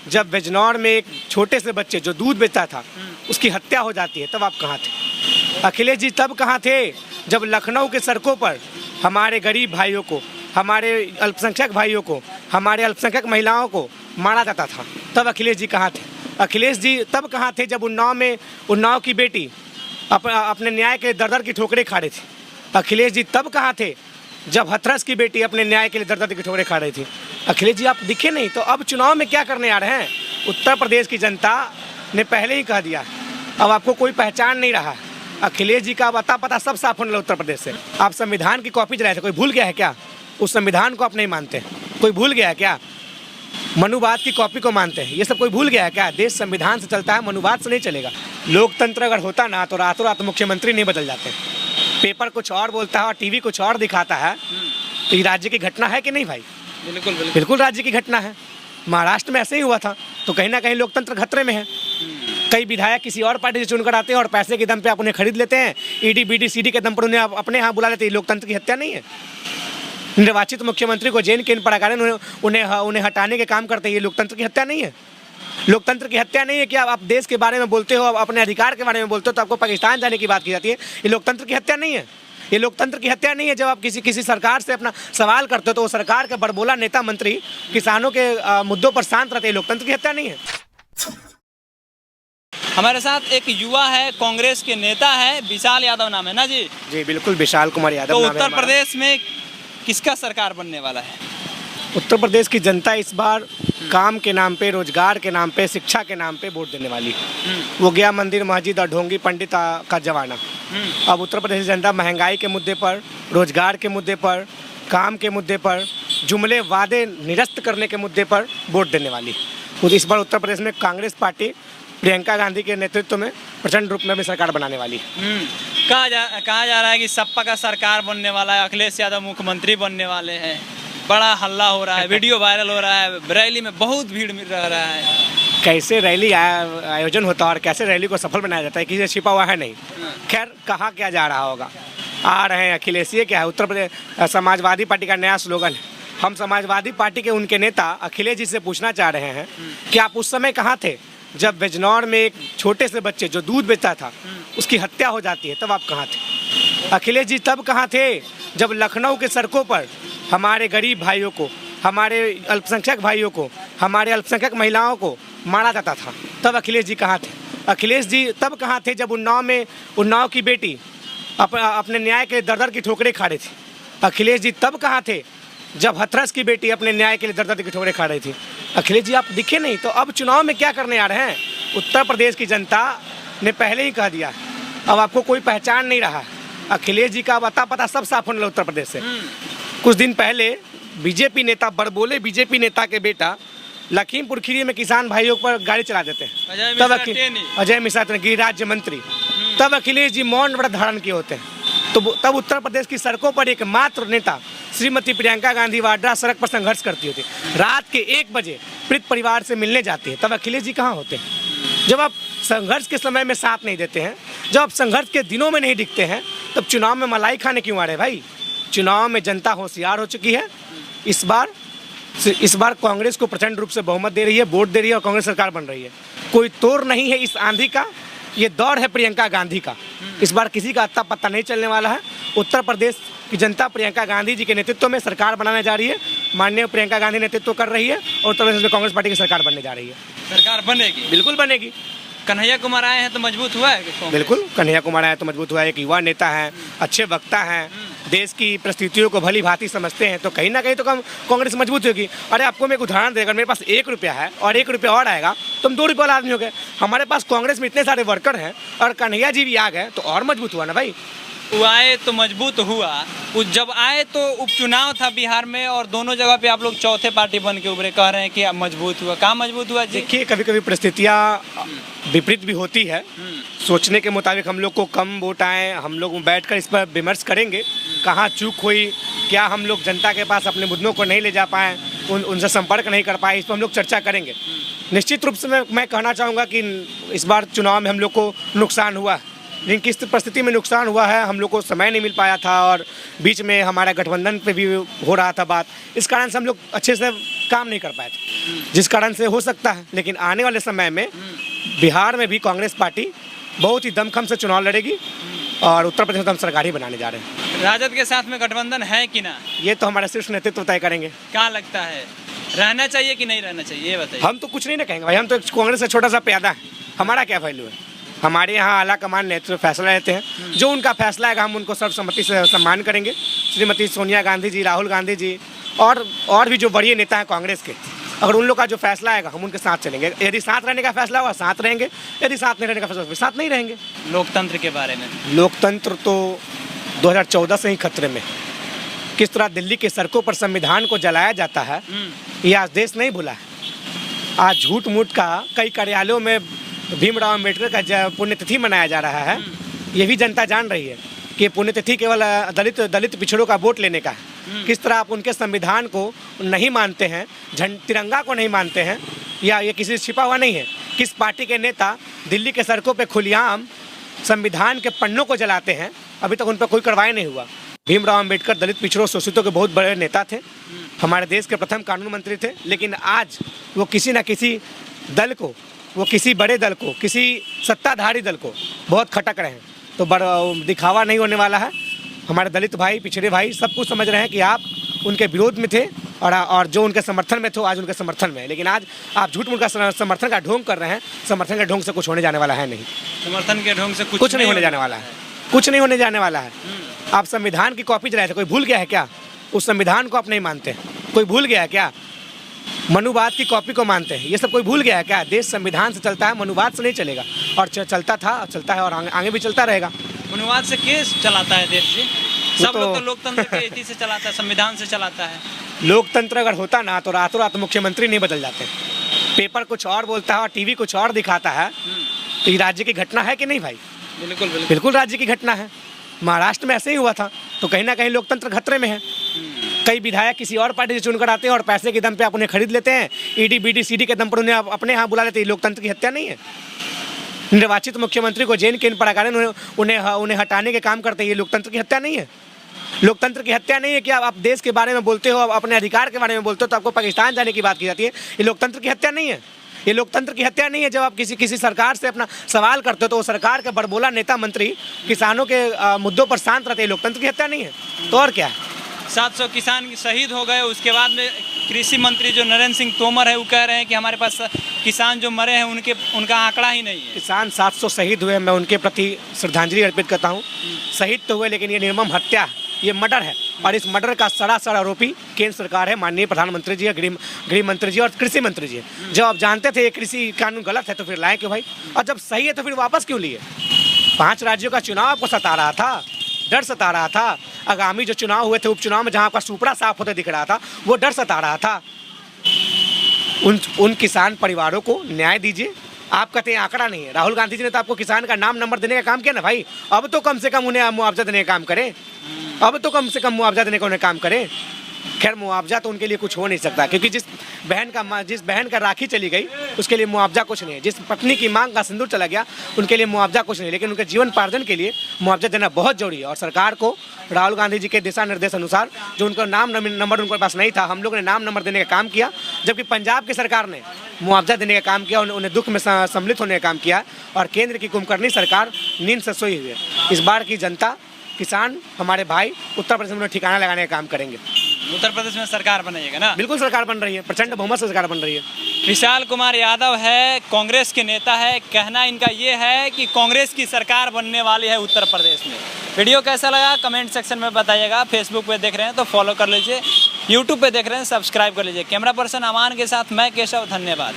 जब बिजनौर में एक छोटे से बच्चे जो दूध बेचता था उसकी हत्या हो जाती है, तब आप कहाँ थे? अखिलेश जी तब कहाँ थे जब लखनऊ के सड़कों पर हमारे गरीब भाइयों को, हमारे अल्पसंख्यक भाइयों को, हमारे अल्पसंख्यक महिलाओं को मारा जाता था? तब अखिलेश जी कहाँ थे? अखिलेश जी तब कहाँ थे जब उन्नाव की बेटी अपने न्याय के दर दर की ठोकरें खा रही थी? अखिलेश जी तब कहाँ थे जब हथरस की बेटी अपने न्याय के लिए दर दर की ठोकरें खा रही थी? अखिलेश जी आप दिखे नहीं, तो अब चुनाव में क्या करने आ रहे हैं? उत्तर प्रदेश की जनता ने पहले ही कह दिया, अब आपको कोई पहचान नहीं रहा। अखिलेश जी का अता पता सब साफ होने लगा उत्तर प्रदेश से। आप संविधान की कॉपी चलाए थे, कोई भूल गया है क्या? उस संविधान को आप नहीं मानते, कोई भूल गया है क्या? मनुवाद की कॉपी को मानते हैं, ये सब कोई भूल गया है क्या? देश संविधान से चलता है, मनुवाद से नहीं चलेगा। लोकतंत्र अगर होता ना तो रातों रात मुख्यमंत्री नहीं बदल जाते। पेपर कुछ और बोलता है और टीवी कुछ और दिखाता है, तो ये राज्य की घटना है कि नहीं भाई? बिल्कुल राज्य की घटना है। महाराष्ट्र में ऐसे ही हुआ था, तो कहीं ना कहीं लोकतंत्र खतरे में है। कई विधायक किसी और पार्टी से चुनकर आते हैं और पैसे के दम पे आप उन्हें खरीद लेते हैं, ईडी बीडी सीडी के दम पर उन्हें आप अपने यहाँ बुला लेते हैं। लोकतंत्र की हत्या नहीं है? निर्वाचित मुख्यमंत्री को जेल के इन पड़ाकारे उन्हें हटाने के काम करते हैं, ये लोकतंत्र की हत्या नहीं है? लोकतंत्र की हत्या नहीं है कि आप देश के बारे में बोलते हो, अपने अधिकार के बारे में बोलते हो तो आपको पाकिस्तान जाने की बात की जाती है? ये लोकतंत्र की हत्या नहीं है? ये लोकतंत्र की हत्या नहीं है जब आप किसी सरकार से अपना सवाल करते हो तो वो सरकार का बड़बोला नेता मंत्री किसानों के मुद्दों पर शांत रहते हैं? लोकतंत्र की हत्या नहीं है? हमारे साथ एक युवा है, कांग्रेस के नेता है, विशाल यादव नाम है ना जी? जी बिल्कुल, विशाल कुमार यादव तो नाम है उत्तर हमारा। प्रदेश में किसका सरकार बनने वाला है? उत्तर प्रदेश की जनता इस बार काम के नाम पे, रोजगार के नाम पे, शिक्षा के नाम पे वोट देने वाली है। वो गया मंदिर मस्जिद और ढोंगी पंडित का जमाना। अब उत्तर प्रदेश की जनता महंगाई के मुद्दे पर, रोजगार के मुद्दे पर, काम के मुद्दे पर, जुमले वादे निरस्त करने के मुद्दे पर वोट देने वाली है। इस बार उत्तर प्रदेश में कांग्रेस पार्टी प्रियंका गांधी के नेतृत्व में प्रचंड रूप में भी सरकार बनाने वाली है। कहा जा रहा है कि सपा का सरकार बनने वाला है, अखिलेश यादव मुख्यमंत्री बनने वाले हैं, बड़ा हल्ला हो रहा है, वीडियो वायरल हो रहा है, रैली में बहुत भीड़ मिल रहा है। कैसे रैली आयोजन होता है और कैसे रैली को सफल बनाया जाता है, किसी से छिपा हुआ है नहीं। खैर, कहाँ क्या जा रहा होगा, आ रहे हैं अखिलेश। ये क्या है? उत्तर प्रदेश समाजवादी पार्टी का नया स्लोगन है। हम समाजवादी पार्टी के उनके नेता अखिलेश जी से पूछना चाह रहे हैं कि आप उस समय कहाँ थे जब बिजनौर में एक छोटे से बच्चे जो दूध बेचता था उसकी हत्या हो जाती है? तब आप कहाँ थे? अखिलेश जी तब कहाँ थे जब लखनऊ के सड़कों पर हमारे गरीब भाइयों को, हमारे अल्पसंख्यक भाइयों को, हमारे अल्पसंख्यक महिलाओं को मारा जाता था? तब अखिलेश जी कहाँ थे? अखिलेश जी तब कहाँ थे जब उन्नाव की बेटी अपने न्याय के दर दर की ठोकरें खा रही थी? अखिलेश जी तब कहाँ थे जब हथरस की बेटी अपने न्याय के लिए दर दर की ठोकरें खा रही थी? अखिलेश जी आप दिखे नहीं, तो अब चुनाव में क्या करने आ रहे हैं? उत्तर प्रदेश की जनता ने पहले ही कह दिया, अब आपको कोई पहचान नहीं रहा। अखिलेश जी का अता पता सब साफ होने लगा उत्तर प्रदेश से। कुछ दिन पहले बीजेपी नेता, बड़बोले बीजेपी नेता के बेटा लखीमपुर खीरी में किसान भाइयों पर गाड़ी चला देते हैं। अजय मिश्रा गृह राज्य मंत्री, तब अखिलेश जी मौन व्रत धारण किए होते हैं। तो तब उत्तर प्रदेश की सड़कों पर एकमात्र नेता श्रीमती प्रियंका गांधी वाड्रा सड़क पर संघर्ष करती होती, रात के 1 बजे पीड़ित परिवार से मिलने जाती है। तब अखिलेश जी कहाँ होते हैं? जब आप संघर्ष के समय में साथ नहीं देते हैं, जब आप संघर्ष के दिनों में नहीं दिखते हैं, तब चुनाव में मलाई खाने क्यों आ रहे भाई? चुनाव में जनता होशियार हो चुकी है। इस बार कांग्रेस को प्रचंड रूप से बहुमत दे रही है, वोट दे रही है और कांग्रेस सरकार बन रही है। कोई तोड़ नहीं है इस आंधी का, ये दौर है प्रियंका गांधी का। इस बार किसी का अत्ता पत्ता नहीं चलने वाला है। उत्तर प्रदेश की जनता प्रियंका गांधी जी के नेतृत्व में सरकार बनाने जा रही है। माननीय प्रियंका गांधी नेतृत्व कर रही है और उत्तर प्रदेश में कांग्रेस पार्टी की सरकार बनने जा रही है। सरकार बनेगी? बिल्कुल बनेगी। कन्हैया कुमार आए हैं तो मजबूत हुआ है? बिल्कुल, कन्हैया कुमार आए तो मजबूत हुआ है। एक युवा नेता हैं, अच्छे वक्ता हैं, देश की परिस्थितियों को भली भांति समझते हैं, तो कहीं ना कहीं तो कांग्रेस मजबूत होगी। अरे आपको मैं एक उदाहरण देकर, मेरे पास 1 रुपया है और 1 रुपया और आएगा तो हम 2 रुपये वाला आदमी हो गए। हमारे पास कांग्रेस में इतने सारे वर्कर हैं और कन्हैया जी भी आ गए तो और मजबूत हुआ ना भाई। वो आए तो मजबूत हुआ। जब आए तो उपचुनाव था बिहार में और दोनों जगह पे आप लोग चौथे पार्टी बन के उभरे, कह रहे हैं कि मजबूत हुआ। कहाँ मजबूत हुआ? देखिए, कभी कभी परिस्थितियाँ विपरीत भी होती है। सोचने के मुताबिक हम लोग को कम वोट आए, हम लोग बैठकर इस पर विमर्श करेंगे, कहाँ चूक हुई, क्या हम लोग जनता के पास अपने मुद्दों को नहीं ले जा पाए, उनसे संपर्क नहीं कर पाए, इस पर हम लोग चर्चा करेंगे। निश्चित रूप से मैं कहना चाहूँगा कि इस बार चुनाव में हम लोग को नुकसान हुआ, लेकिन किस परिस्थिति में नुकसान हुआ है, हम लोग को समय नहीं मिल पाया था और बीच में हमारा गठबंधन पे भी हो रहा था बात, इस कारण से हम लोग अच्छे से काम नहीं कर पाए थे। जिस कारण से हो सकता है, लेकिन आने वाले समय में बिहार में भी कांग्रेस पार्टी बहुत ही दमखम से चुनाव लड़ेगी और उत्तर प्रदेश में हम सरकार ही बनाने जा रहे हैं। राजद के साथ में गठबंधन है कि ना? ये तो हमारे शीर्ष नेतृत्व तय करेंगे। क्या लगता है, रहना चाहिए कि नहीं रहना चाहिए, ये बताइए। हम तो कुछ नहीं ना कहेंगे भाई, हम तो एक कांग्रेस से छोटा सा प्यादा है, हमारा क्या वैल्यू है। हमारे यहाँ आला कमान नेतृत्व फैसला लेते हैं, जो उनका फैसला है हम उनको सर्वसम्मति से सम्मान करेंगे। श्रीमती सोनिया गांधी जी, राहुल गांधी जी और भी जो बड़े नेता हैं कांग्रेस के, अगर उन लोग का जो फैसला आएगा हम उनके साथ चलेंगे। यदि साथ रहने का फैसला होगा साथ रहेंगे, यदि साथ नहीं रहने का फैसला होगा साथ नहीं रहेंगे। लोकतंत्र के बारे में, लोकतंत्र तो 2014 से ही खतरे में। किस तरह दिल्ली की सड़कों पर संविधान को जलाया जाता है, ये आज देश नहीं भूला है। आज झूठ मूठ का कई कार्यालयों में भीमराव अम्बेडकर का पुण्यतिथि मनाया जा रहा है। ये भी जनता जान रही है कि पुण्यतिथि केवल दलित पिछड़ों का वोट लेने का है। किस तरह आप उनके संविधान को नहीं मानते हैं, तिरंगा को नहीं मानते हैं, या ये किसी से छिपा हुआ नहीं है। किस पार्टी के नेता दिल्ली के सड़कों पे खुलेआम संविधान के पन्नों को जलाते हैं, अभी तक उन पर कोई कार्रवाई नहीं हुआ। भीमराव अम्बेडकर दलित पिछड़ों शोषितों के बहुत बड़े नेता थे, हमारे देश के प्रथम कानून मंत्री थे, लेकिन आज वो किसी न किसी दल को, वो किसी बड़े दल को, किसी सत्ताधारी दल को बहुत खटक रहे हैं। तो दिखावा नहीं होने वाला है। हमारे दलित भाई, पिछड़े भाई सब कुछ समझ रहे हैं कि आप उनके विरोध में थे और जो उनके समर्थन में थे आज उनके समर्थन में है। लेकिन आज आप झूठ मूठ का समर्थन का ढोंग कर रहे हैं। समर्थन के ढोंग से कुछ होने जाने वाला है नहीं। समर्थन के ढोंग से कुछ नहीं होने जाने वाला है, कुछ नहीं होने जाने वाला है। आप संविधान की कॉपी जलाए थे, कोई भूल गया है क्या? उस संविधान को आप नहीं मानते, कोई भूल गया है क्या? मनुवाद की कॉपी को मानते हैं, ये सब कोई भूल गया है क्या? देश संविधान से चलता है, मनुवाद से नहीं चलेगा। और चलता था, चलता है और आगे भी चलता रहेगा। मनुवाद से केस चलाता है देश जी? सब लोग तो लोकतंत्र के रीति से चलाता है, संविधान से चलाता है। लोकतंत्र अगर होता ना तो रातों रात मुख्यमंत्री नहीं बदल जाते। पेपर कुछ और बोलता है और टीवी कुछ और दिखाता है, तो ये राज्य की घटना है कि नहीं भाई? बिल्कुल बिल्कुल बिल्कुल राज्य की घटना है। महाराष्ट्र में ऐसे ही हुआ था, तो कहीं ना कहीं लोकतंत्र खतरे में है। कई विधायक किसी और पार्टी से चुनकर आते हैं और पैसे के दम पे आप उन्हें खरीद लेते हैं, ईडी बीडी सीडी के दम पर उन्हें अपने यहाँ बुला लेते हैं। लोकतंत्र की हत्या नहीं है? निर्वाचित मुख्यमंत्री को जेल के इन प्रकार उन्हें हटाने के काम करते हैं, ये लोकतंत्र की हत्या नहीं है? लोकतंत्र की हत्या नहीं है कि आप देश के बारे में बोलते हो, अपने अधिकार के बारे में बोलते हो तो आपको पाकिस्तान जाने की बात की जाती है। ये लोकतंत्र की हत्या नहीं है। ये लोकतंत्र की हत्या नहीं है जब आप किसी सरकार से अपना सवाल करते हो तो वो सरकार के बड़बोला नेता मंत्री किसानों के मुद्दों पर शांत रहते हैं। लोकतंत्र की हत्या नहीं है तो और क्या है? 700 किसान शहीद हो गए, उसके बाद में कृषि मंत्री जो नरेंद्र सिंह तोमर है वो कह रहे हैं कि हमारे पास किसान जो मरे हैं उनका आंकड़ा ही नहीं है। किसान 700 शहीद हुए, मैं उनके प्रति श्रद्धांजलि अर्पित करता हूँ। शहीद तो हुए लेकिन ये निर्मम हत्या है, ये मर्डर है। और इस मर्डर का सरासर आरोपी केंद्र सरकार है, माननीय प्रधानमंत्री जी है, गृह मंत्री जी और कृषि मंत्री जी है। जब आप जानते थे ये कृषि कानून गलत है तो फिर लाए क्यों भाई? और जब सही है तो फिर वापस क्यों लिए? 5 राज्यों का चुनाव आपको सता रहा था, डर सता रहा था। आगामी जो चुनाव हुए थे, उपचुनाव में जहां आपका सुपड़ा साफ होते दिख रहा था, वो डर सता रहा था। उन किसान परिवारों को न्याय दीजिए। आप कहते हैं आंकड़ा नहीं है, राहुल गांधी जी ने तो आपको किसान का नाम नंबर देने का काम किया ना भाई। अब तो कम से कम उन्हें मुआवजा देने का काम करें, अब तो कम से कम मुआवजा देने का उन्हें काम करें। खैर मुआवजा तो उनके लिए कुछ हो नहीं सकता, क्योंकि जिस बहन का राखी चली गई उसके लिए मुआवजा कुछ नहीं है। जिस पत्नी की मांग का सिंदूर चला गया उनके लिए मुआवजा कुछ नहीं, लेकिन उनके जीवन पार्जन के लिए मुआवजा देना बहुत जरूरी है। और सरकार को राहुल गांधी जी के दिशा निर्देश अनुसार जो उनका नाम नंबर उनके पास नहीं था, हम लोगों ने नाम नंबर देने का काम किया, जबकि पंजाब की सरकार ने मुआवजा देने का काम किया, उन्हें दुख में सम्मिलित होने का काम किया। और केंद्र की कुंभकर्णी सरकार नींद से सोई हुई है। इस बार की जनता, किसान, हमारे भाई उत्तर प्रदेश में ठिकाना लगाने का काम करेंगे। उत्तर प्रदेश में सरकार बनाइएगा ना? बिल्कुल सरकार बन रही है, प्रचंड बहुमत से सरकार बन रही है। विशाल कुमार यादव है, कांग्रेस के नेता है। कहना इनका ये है कि कांग्रेस की सरकार बनने वाली है उत्तर प्रदेश में। वीडियो कैसा लगा कमेंट सेक्शन में बताइएगा। फेसबुक पे देख रहे हैं तो फॉलो कर लीजिए, यूट्यूब पे देख रहे हैं सब्सक्राइब कर लीजिए। कैमरा पर्सन अमान के साथ मैं केशव, धन्यवाद।